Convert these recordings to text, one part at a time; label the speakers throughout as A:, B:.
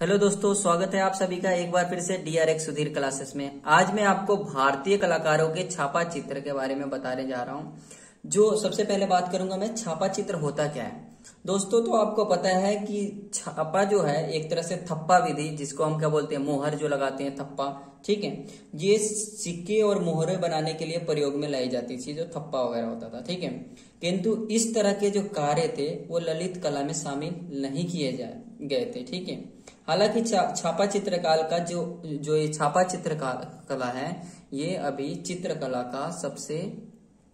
A: Hello दोस्तों, स्वागत है आप सभी का एक बार फिर से DRX सुधीर क्लासेस में। आज मैं आपको भारतीय कलाकारों के छापा चित्र के बारे में बताने जा रहा हूं। जो सबसे पहले बात करूंगा मैं, छापा चित्र होता क्या है। दोस्तों, तो आपको पता है कि छापा जो है एक तरह से थप्पा विधि, जिसको हम क्या बोलते हैं, मोहर जो लगाते हैं, थप्पा। ठीक है, ये सिक्के और मोहरे बनाने के लिए प्रयोग में लाई जाती थी, जो थप्पा वगैरह होता था। ठीक है, किंतु इस तरह के जो कार्य थे वो ललित कला में शामिल नहीं किए गए थे। ठीक है, हालांकि छापा चित्रकाल का जो ये छापा कला है, ये अभी चित्रकला का सबसे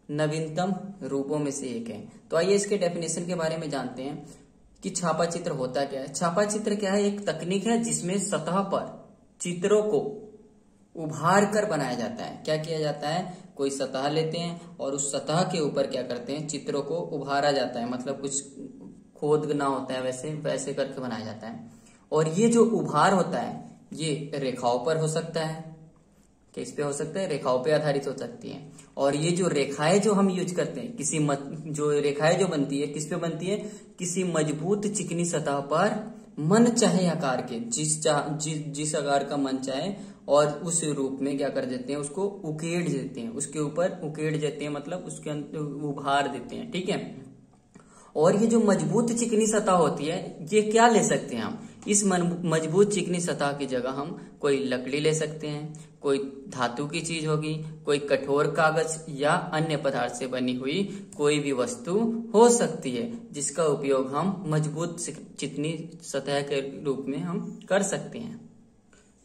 A: नवीनतम रूपों में से एक है। तो आइए इसके डेफिनेशन के बारे में जानते हैं कि छापा चित्र होता क्या है। छापा चित्र क्या है? एक तकनीक है जिसमें सतह पर चित्रों को उभार कर बनाया जाता है। क्या किया जाता है? कोई सतह लेते हैं और उस सतह के ऊपर क्या करते हैं, चित्रों को उभारा जाता है। मतलब कुछ खोदना होता है, वैसे वैसे करके बनाया जाता है। और ये जो उभार होता है ये रेखाओं पर हो सकता है। किस पे हो सकता है? रेखाओं पे आधारित हो सकती है। और ये जो रेखाएं जो हम यूज करते हैं, जो रेखाएं जो बनती है, किस पे बनती है? किसी मजबूत चिकनी सतह पर मन चाहे आकार के, जिस आकार का मन चाहे, और उस रूप में क्या कर देते हैं, उसको उकेड़ देते हैं, उसके ऊपर उकेड़ देते हैं, मतलब उसके अंदर उभार देते हैं। ठीक है, और ये जो मजबूत चिकनी सतह होती है, ये क्या ले सकते हैं हम? इस मजबूत चिकनी सतह की जगह हम कोई लकड़ी ले सकते हैं, कोई धातु की चीज होगी, कोई कठोर कागज या अन्य पदार्थ से बनी हुई कोई भी वस्तु हो सकती है, जिसका उपयोग हम मजबूत चिकनी सतह के रूप में हम कर सकते हैं।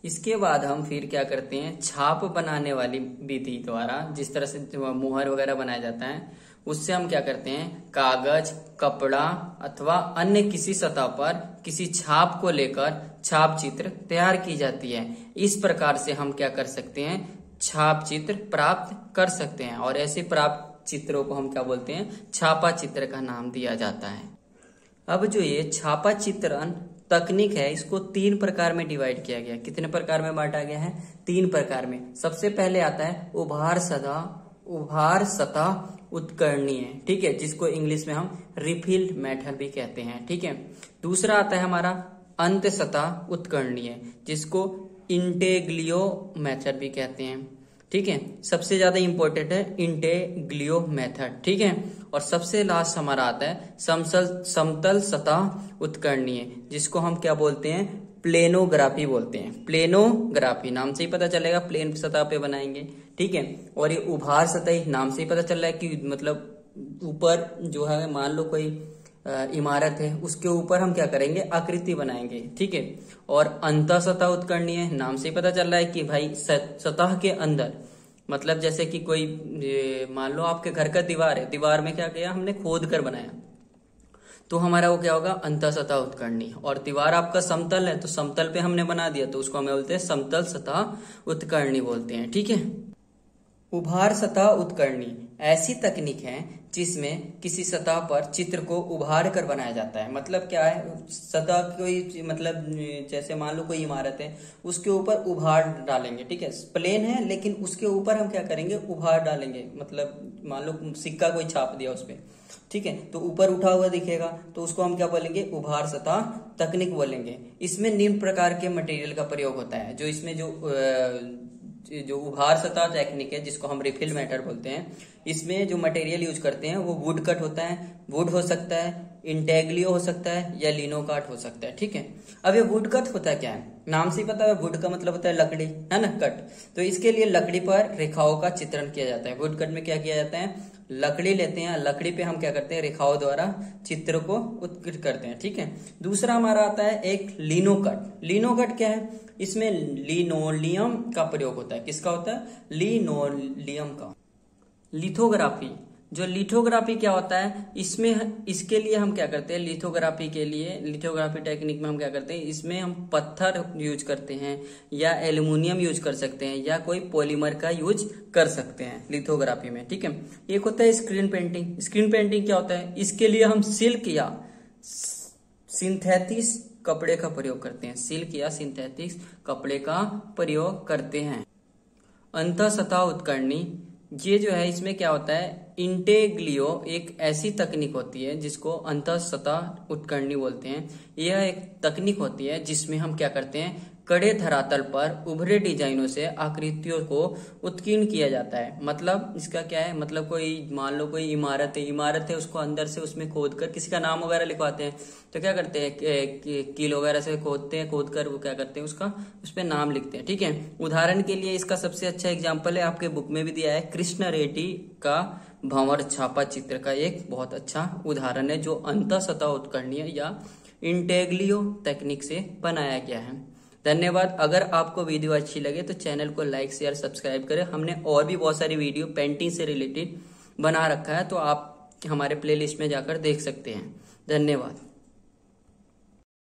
A: इसके बाद हम फिर क्या करते हैं, छाप बनाने वाली विधि द्वारा, जिस तरह से मोहर वगैरह बनाया जाता है, उससे हम क्या करते हैं, कागज, कपड़ा अथवा अन्य किसी सतह पर किसी छाप को लेकर छाप चित्र तैयार की जाती है। इस प्रकार से हम क्या कर सकते हैं, छाप चित्र प्राप्त कर सकते हैं। और ऐसे प्राप्त चित्रों को हम क्या बोलते हैं, छापा चित्र का नाम दिया जाता है। अब जो ये छापा चित्रण तकनीक है, इसको 3 प्रकार में डिवाइड किया गया। कितने प्रकार में बांटा गया है? 3 प्रकार में। सबसे पहले आता है उभार सतह उत्कर्णीय। ठीक है, जिसको इंग्लिश में हम रिफिल मेथड भी कहते हैं। ठीक है, दूसरा आता है हमारा अंत सतह उत्कर्णीय, जिसको इंटेग्लियो मेथड भी कहते हैं। ठीक है, सबसे ज्यादा इंपॉर्टेंट है इंटेग्लियो मेथड। ठीक है, और सबसे लास्ट हमारा आता है समतल सतह उत्कर्णीय, जिसको हम क्या बोलते हैं, प्लेनोग्राफी बोलते हैं। प्लेनोग्राफी नाम से ही पता चलेगा, प्लेन सतह पे बनाएंगे। ठीक है, और ये उभार सतह नाम से ही पता चल रहा है कि मतलब ऊपर जो है, मान लो कोई इमारत है, उसके ऊपर हम क्या करेंगे, आकृति बनाएंगे। ठीक है, और अंतः सतह उत्कर्णीय नाम से ही पता चल रहा है कि भाई सतह के अंदर, मतलब जैसे कि कोई मान लो आपके घर का दीवार है, दीवार में क्या किया हमने, खोद कर बनाया, तो हमारा वो क्या होगा, अंतः सतह उत्कर्णी। और दीवार आपका समतल है, तो समतल पे हमने बना दिया, तो उसको हमें बोलते हैं समतल सतह उत्कर्णी बोलते हैं। ठीक है, उभार सतह उत्कर्णी ऐसी तकनीक है जिसमें किसी सतह पर चित्र को उभार कर बनाया जाता है। मतलब क्या है, सतह कोई, मतलब जैसे मान लो कोई इमारत है, उसके ऊपर उभार डालेंगे। ठीक है, प्लेन है लेकिन उसके ऊपर हम क्या करेंगे, उभार डालेंगे। मतलब मान लो सिक्का कोई छाप दिया उस पर, ठीक है, तो ऊपर उठा हुआ दिखेगा, तो उसको हम क्या बोलेंगे, उभार सतह तकनीक बोलेंगे। इसमें निम्न प्रकार के मटेरियल का प्रयोग होता है। जो इसमें जो उभार सतह टेक्निक है, जिसको हम रिफिल मेथड बोलते हैं, इसमें जो मटेरियल यूज करते हैं वो वुड कट होता है, वुड हो सकता है, इंटेग्लियो हो सकता है, या लिनोकाट हो सकता है। ठीक है, अब ये वुड कट होता क्या है, नाम से ही पता है, वुड का मतलब होता है लकड़ी, है ना, कट। तो इसके लिए लकड़ी पर रेखाओं का चित्रण किया जाता है। वुड कट में क्या किया जाता है, लकड़ी लेते हैं, लकड़ी पे हम क्या करते हैं, रेखाओं द्वारा चित्र को उत्कृत करते हैं। ठीक है, दूसरा हमारा आता है एक लिनोकट। लिनोकट क्या है, इसमें लिनोलियम का प्रयोग होता है। किसका होता है, लिनोलियम का। लिथोग्राफी, जो लिथोग्राफी क्या होता है, इसके लिए हम क्या करते हैं, लिथोग्राफी टेक्निक में हम क्या करते हैं, इसमें हम पत्थर यूज करते हैं, या एल्युमिनियम यूज कर सकते हैं, या कोई पॉलीमर का यूज कर सकते हैं लिथोग्राफी में। ठीक है, एक होता है स्क्रीन पेंटिंग। स्क्रीन पेंटिंग क्या होता है, इसके लिए हम सिल्क या सिंथेटिक कपड़े का प्रयोग करते हैं। सिल्क या सिंथेटिक कपड़े का प्रयोग करते हैं। अंतः सतह उत्कर्णी, ये जो है, इसमें क्या होता है, इंटेग्लियो एक ऐसी तकनीक होती है जिसको अंतःसतह उत्कीर्णन बोलते हैं। यह एक तकनीक होती है जिसमें हम क्या करते हैं, कड़े धरातल पर उभरे डिजाइनों से आकृतियों को उत्कीर्ण किया जाता है। मतलब इसका क्या है, मतलब कोई मान लो कोई इमारत है उसको अंदर से उसमें खोद कर किसी का नाम वगैरह लिखवाते हैं, तो क्या करते हैं कील वगैरह से खोदते हैं, खोद कर वो क्या करते हैं उसका उस पर नाम लिखते हैं। ठीक है, उदाहरण के लिए इसका सबसे अच्छा एग्जाम्पल है, आपके बुक में भी दिया है, कृष्ण रेड्डी का भंवर छापा चित्र का एक बहुत अच्छा उदाहरण है जो अंतःसतह उत्कीर्णन या इंटेग्लियो तकनीक से बनाया गया है। धन्यवाद। अगर आपको वीडियो अच्छी लगे तो चैनल को लाइक शेयर सब्सक्राइब करें। हमने और भी बहुत सारी वीडियो पेंटिंग से रिलेटेड बना रखा है, तो आप हमारे प्लेलिस्ट में जाकर देख सकते हैं। धन्यवाद।